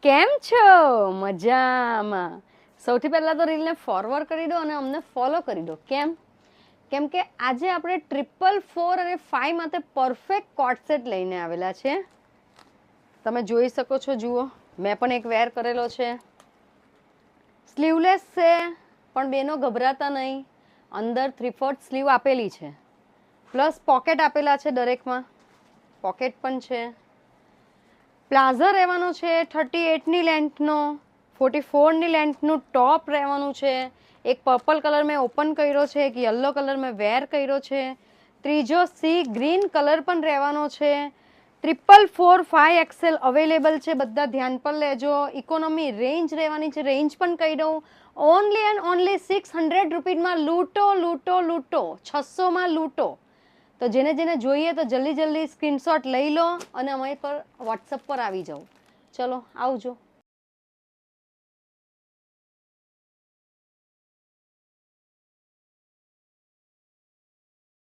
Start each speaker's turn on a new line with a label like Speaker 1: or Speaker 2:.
Speaker 1: કેમ છો? મજામાં. સૌથી પહેલા તો રીલને ફોરવર્ડ કરી દો અને અમને ફોલો કરી દો. કેમ કે આજે આપણે 444 અને 5 માટે પરફેક્ટ કોટ સેટ લઈને આવેલા છે. તમે જોઈ શકો છો, જુઓ મેં પણ એક વેર કરેલો છે. સ્લીવલેસ છે, પણ બેનો ગભરાતા નહીં. અંદર 3/4 સ્લીવ આપેલી છે, પ્લસ પોકેટ આપેલા છે. દરેકમાં પોકેટ પણ છે. પ્લાઝા રહેવાનો છે 38ની લેન્થનો, 44ની લેન્થનું ટોપ રહેવાનું છે. એક પર્પલ કલર મેં ઓપન કર્યો છે, એક યલો કલર મેં વેર કર્યો છે. ત્રીજો સી ગ્રીન કલર પણ રહેવાનો છે. 444 5 XL અવેલેબલ છે. બધા ધ્યાન પર લેજો. ઇકોનોમી રેન્જ રહેવાની છે. રેન્જ પણ કહી દઉં, ઓનલી એન્ડ ઓનલી 600 રૂપીઝમાં લૂંટો લૂંટો લૂંટો, 600માં લૂંટો. તો જેને જેને જોઈએ તો જલ્દી સ્ક્રીનશોટ લઈ લો અને અમારી પર વોટ્સઅપ પર આવી જાઓ. ચલો આવજો.